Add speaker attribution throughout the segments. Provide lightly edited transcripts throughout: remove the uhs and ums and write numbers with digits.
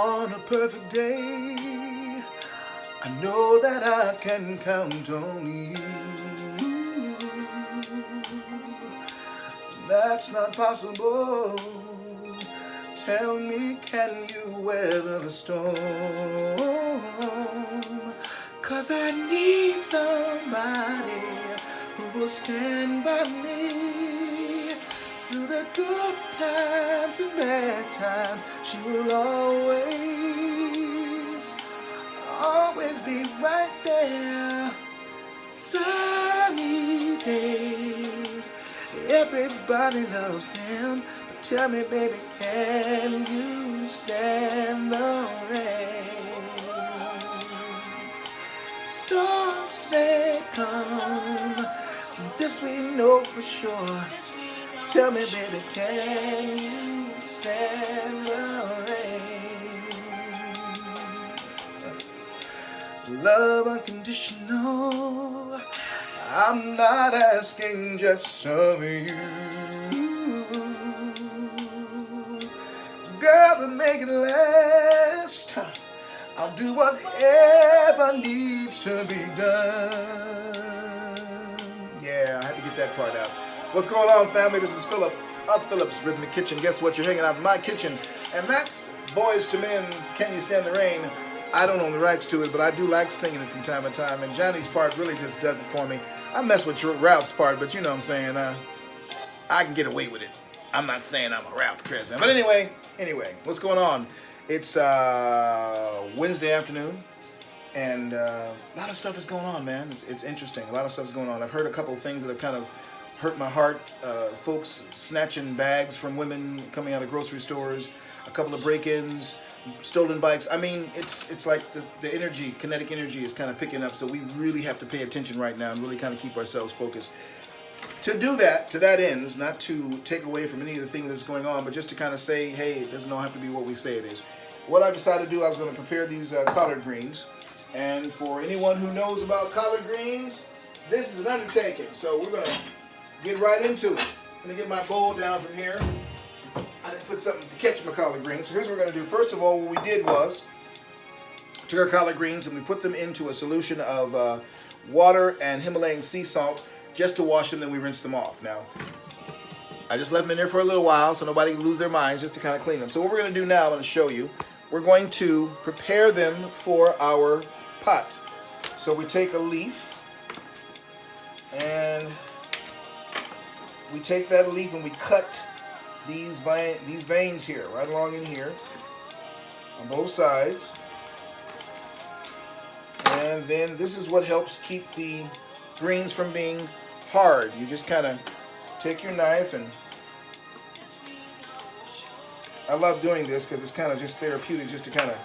Speaker 1: On a perfect day, I know that I can count on you. That's not possible. Tell me, can you weather the storm? 'Cause I need somebody who will stand by me through the good times and bad times. She will always be right there. Sunny days, everybody loves them. But tell me, baby, can you stand the rain? Storms may come, this we know for sure. Tell me, baby, can you stand the rain? Love unconditional, I'm not asking just of you. Girl, to make it last, I'll do whatever needs to be done. Yeah, I had to get that part out. What's going on, family? This is Phillip of Phillips Rhythmic Kitchen. Guess what? You're hanging out in my kitchen. And that's Boys to Men's Can You Stand the Rain? I don't own the rights to it, but I do like singing it from time to time. And Johnny's part really just does it for me. I mess with Ralph's part, but you know what I'm saying. I can get away with it. I'm not saying I'm a Ralph Tresman. But anyway, what's going on? It's Wednesday afternoon, and a lot of stuff is going on, man. It's interesting. A lot of stuff is going on. I've heard a couple of things that have kind of hurt my heart. Folks snatching bags from women coming out of grocery stores, a couple of break-ins, stolen bikes. I mean, it's like the energy, kinetic energy is kind of picking up, so we really have to pay attention right now and really kind of keep ourselves focused. To do that, to that end, is not to take away from any of the things that's going on, but just to kind of say, hey, it doesn't all have to be what we say it is. What I decided to do, I was going to prepare these collard greens, and for anyone who knows about collard greens, this is an undertaking, so we're going to get right into it. I'm going to get my bowl down from here. I didn't put something to catch my collard greens. So here's what we're going to do. First of all, what we did was took our collard greens and we put them into a solution of water and Himalayan sea salt just to wash them, then we rinse them off. Now, I just left them in there for a little while so nobody can lose their minds, just to kind of clean them. So what we're going to do now, I'm going to show you. We're going to prepare them for our pot. So we take a leaf and we take that leaf and we cut these veins here, right along in here, on both sides. And then this is what helps keep the greens from being hard. You just kind of take your knife, and I love doing this because it's kind of just therapeutic just to kind of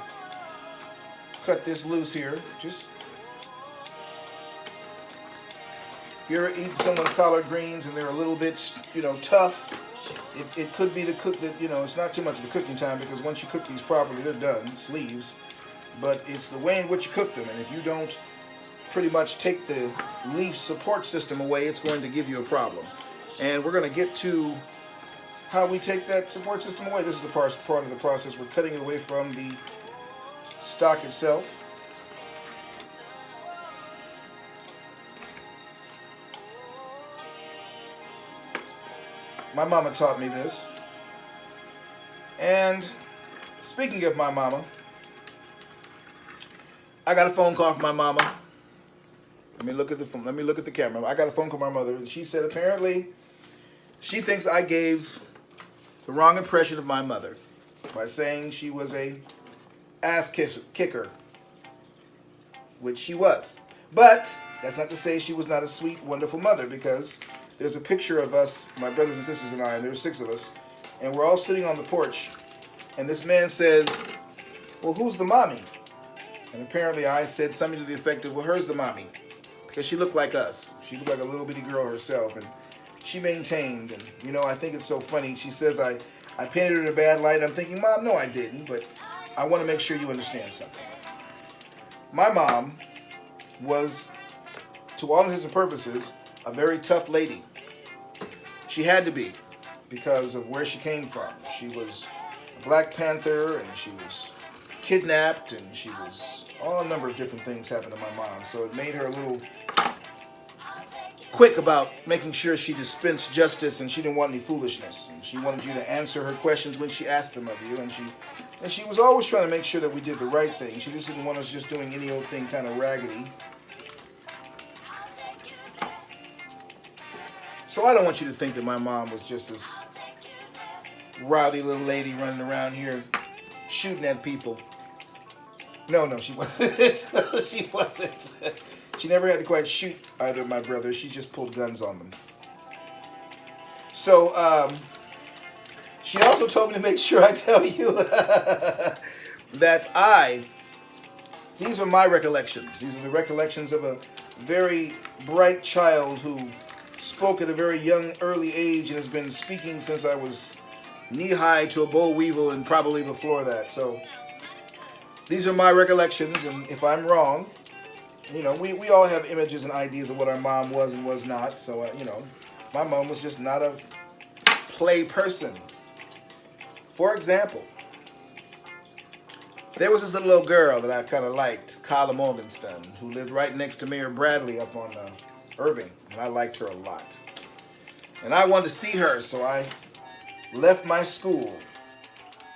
Speaker 1: cut this loose here. Just, if you ever eat someone's collard greens and they're a little bit, tough, it could be it's not too much of the cooking time, because once you cook these properly, they're done. It's leaves. But it's the way in which you cook them, and if you don't pretty much take the leaf support system away, it's going to give you a problem. And we're going to get to how we take that support system away. This is the part of the process. We're cutting it away from the stock itself. My mama taught me this. And speaking of my mama, I got a phone call from my mama. Let me look at the camera. I got a phone call from my mother, and she said apparently she thinks I gave the wrong impression of my mother by saying she was a ass kicker, which she was. But that's not to say she was not a sweet, wonderful mother, because there's a picture of us, my brothers and sisters and I, and there were 6 of us, and we're all sitting on the porch, and this man says, well, who's the mommy? And apparently I said something to the effect of, well, her's the mommy, because she looked like us. She looked like a little bitty girl herself, and she maintained, and I think it's so funny. She says I painted her in a bad light. I'm thinking, Mom, no, I didn't, but I want to make sure you understand something. My mom was, to all intents and purposes, a very tough lady. She had to be, because of where she came from. She was a Black Panther, and she was kidnapped, and she was all a number of different things happened to my mom. So it made her a little quick about making sure she dispensed justice, and she didn't want any foolishness. And she wanted you to answer her questions when she asked them of you, and she was always trying to make sure that we did the right thing. She just didn't want us just doing any old thing kind of raggedy. So I don't want you to think that my mom was just this rowdy little lady running around here shooting at people. No, she wasn't. She wasn't. She never had to quite shoot either of my brothers. She just pulled guns on them. So she also told me to make sure I tell you that these are my recollections. These are the recollections of a very bright child who spoke at a very young, early age and has been speaking since I was knee-high to a boll weevil and probably before that. So these are my recollections, and if I'm wrong, you know, we all have images and ideas of what our mom was and was not. So, you know, my mom was just not a play person. For example, there was this little girl that I kind of liked, Carla Morgenstern, who lived right next to Mayor Bradley up on Irving, and I liked her a lot. And I wanted to see her, so I left my school,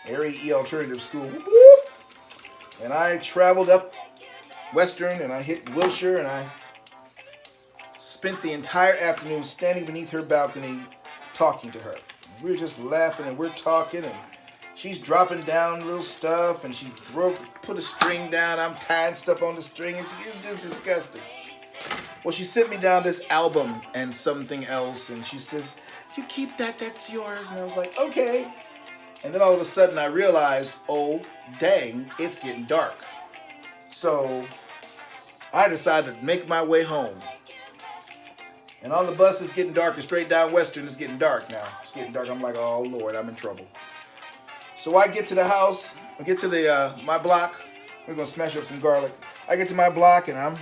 Speaker 1: Erie E Alternative School, whoop, and I traveled up Western, and I hit Wilshire, and I spent the entire afternoon standing beneath her balcony talking to her. We were just laughing, and we're talking, and she's dropping down little stuff, and she put a string down. I'm tying stuff on the string, and it's just disgusting. Well, she sent me down this album and something else, and she says, "You keep that, that's yours." And I was like, okay. And then all of a sudden I realized, oh, dang, it's getting dark. So I decided to make my way home. And on the bus, it's getting darker. Straight down Western, it's getting dark now. It's getting dark. I'm like, oh, Lord, I'm in trouble. So I get to the house. I get to my block. We're going to smash up some garlic. I get to my block, and I'm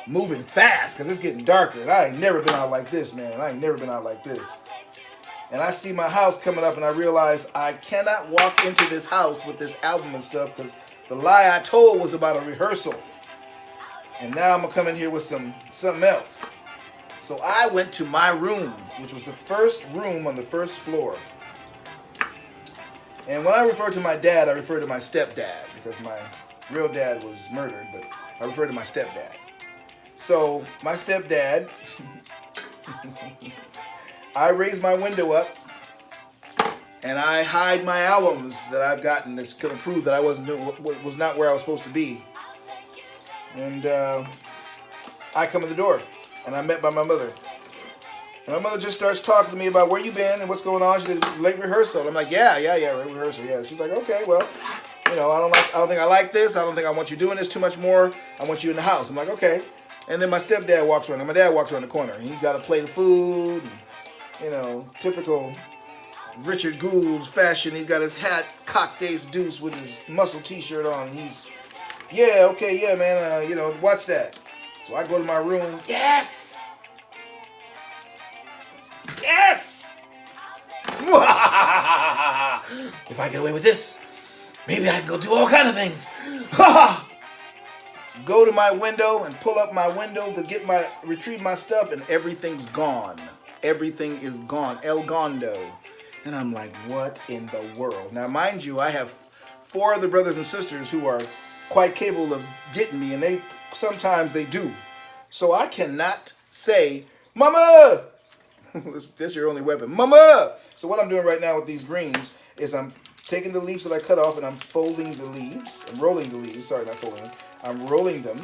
Speaker 1: moving fast because it's getting darker. And I ain't never been out like this, man. I ain't never been out like this. And I see my house coming up, and I realize I cannot walk into this house with this album and stuff because the lie I told was about a rehearsal. And now I'm going to come in here with something else. So I went to my room, which was the first room on the first floor. And when I refer to my dad, I refer to my stepdad because my real dad was murdered, but I refer to my stepdad. So my stepdad, I raise my window up and I hide my albums that I've gotten that's going to prove that I was not where I was supposed to be. And I come in the door and I'm met by my mother. And my mother just starts talking to me about where you been and what's going on. She said, late rehearsal. I'm like, yeah, late rehearsal, yeah. She's like, okay, well, you know, I don't think I like this. I don't think I want you doing this too much more. I want you in the house. I'm like, okay. And then my stepdad walks around. And my dad walks around the corner. And he's got a plate of food. And, you know, typical Richard Gould's fashion. He's got his hat cocked ace deuce with his muscle t-shirt on. And he's, yeah, okay, yeah, man, you know, watch that. So I go to my room. Yes! Yes! If I get away with this, maybe I can go do all kind of things. Go to my window and pull up my window to retrieve my stuff, and everything's gone. Everything is gone. El Gondo. And I'm like, what in the world? Now, mind you, I have 4 other brothers and sisters who are quite capable of getting me, and sometimes they do. So I cannot say, Mama! That's your only weapon. Mama! So what I'm doing right now with these greens is I'm taking the leaves that I cut off and I'm folding the leaves. I'm rolling the leaves. Sorry, not folding them. I'm rolling them.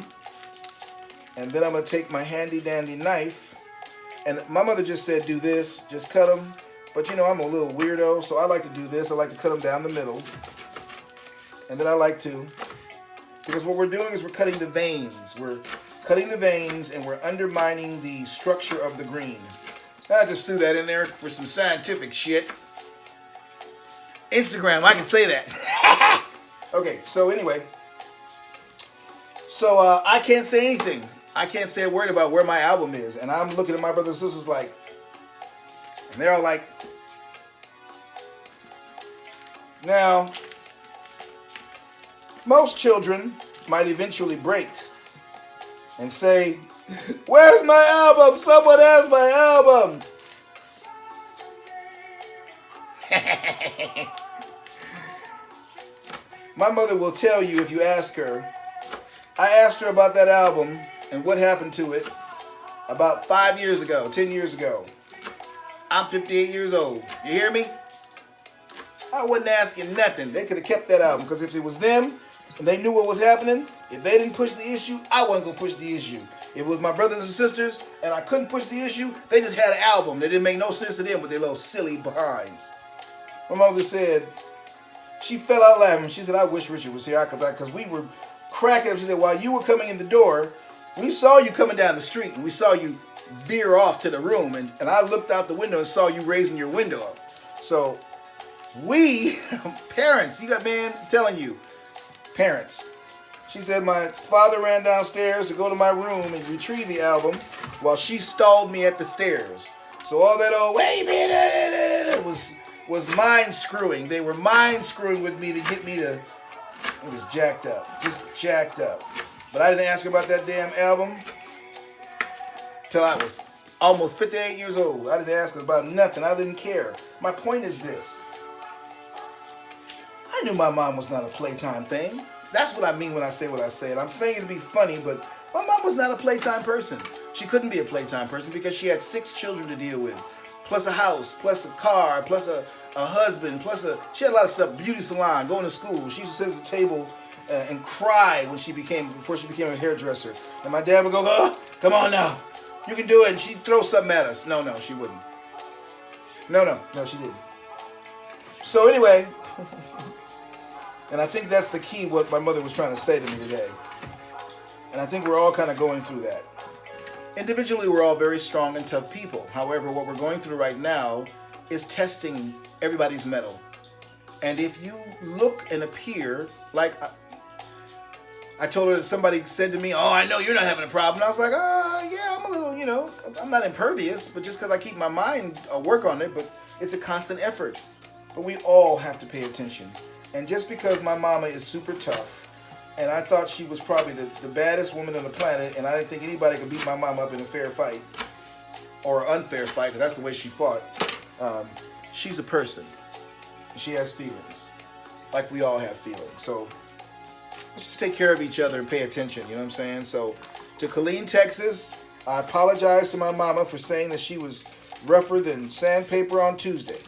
Speaker 1: And then I'm going to take my handy-dandy knife. And my mother just said, do this. Just cut them. But, you know, I'm a little weirdo, so I like to do this. I like to cut them down the middle. And then I like to, because what we're doing is we're cutting the veins. We're cutting the veins and we're undermining the structure of the green. I just threw that in there for some scientific shit. Instagram, I can say that. Okay, so anyway. So I can't say anything. I can't say a word about where my album is. And I'm looking at my brothers and sisters like, and they're all like, now, Most children might eventually break and say, "Where's my album? Someone has my album." My mother will tell you if you ask her. I asked her about that album and what happened to it about 5 years ago, 10 years ago. I'm 58 years old. You hear me? I wasn't asking nothing. They could have kept that album, because if it was them and they knew what was happening, if they didn't push the issue, I wasn't going to push the issue. If it was my brothers and sisters and I couldn't push the issue, they just had an album that didn't make no sense to them with their little silly behinds. My mother said, she fell out laughing. She said, "I wish Richard was here, because we were cracking up." She said, "While you were coming in the door, we saw you coming down the street, and we saw you veer off to the room, and I looked out the window and saw you raising your window up. So we, parents, you got, man, I'm telling you, parents." She said, "My father ran downstairs to go to my room and retrieve the album while she stalled me at the stairs. So all that old, wait a minute, was mind screwing. They were mind screwing with me to get me to," it was jacked up, just jacked up. But I didn't ask her about that damn album till I was almost 58 years old. I didn't ask her about nothing. I didn't care. My point is this. I knew my mom was not a playtime thing. That's what I mean when I say what I said. I'm saying it to be funny, but my mom was not a playtime person. She couldn't be a playtime person because she had 6 children to deal with, plus a house, plus a car, plus a husband, she had a lot of stuff, beauty salon, going to school. She used to sit at the table and cry before she became a hairdresser. And my dad would go, "Oh, come on now, you can do it." And she'd throw something at us. No, she wouldn't. No, she didn't. So anyway, and I think that's the key, what my mother was trying to say to me today. And I think we're all kind of going through that. Individually, we're all very strong and tough people. However, what we're going through right now is testing everybody's mettle. And if you look and appear like, I told her that somebody said to me, "Oh, I know you're not having a problem." And I was like, yeah, I'm a little, I'm not impervious, but just because I keep my mind, work on it, but it's a constant effort. But we all have to pay attention. And just because my mama is super tough, and I thought she was probably the baddest woman on the planet, and I didn't think anybody could beat my mama up in a fair fight, or an unfair fight, because that's the way she fought. She's a person. She has feelings, like we all have feelings. So let's just take care of each other and pay attention, you know what I'm saying? So to Colleen, Texas, I apologize to my mama for saying that she was rougher than sandpaper on Tuesday.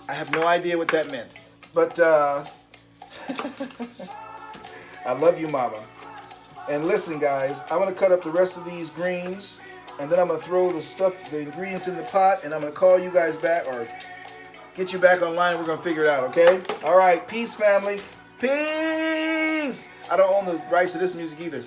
Speaker 1: I have no idea what that meant. But I love you, mama. And listen, guys, I'm going to cut up the rest of these greens, and then I'm going to throw the ingredients in the pot, and I'm going to call you guys back, or get you back online, and we're going to figure it out, okay? All right, peace, family. Peace! I don't own the rights to this music either.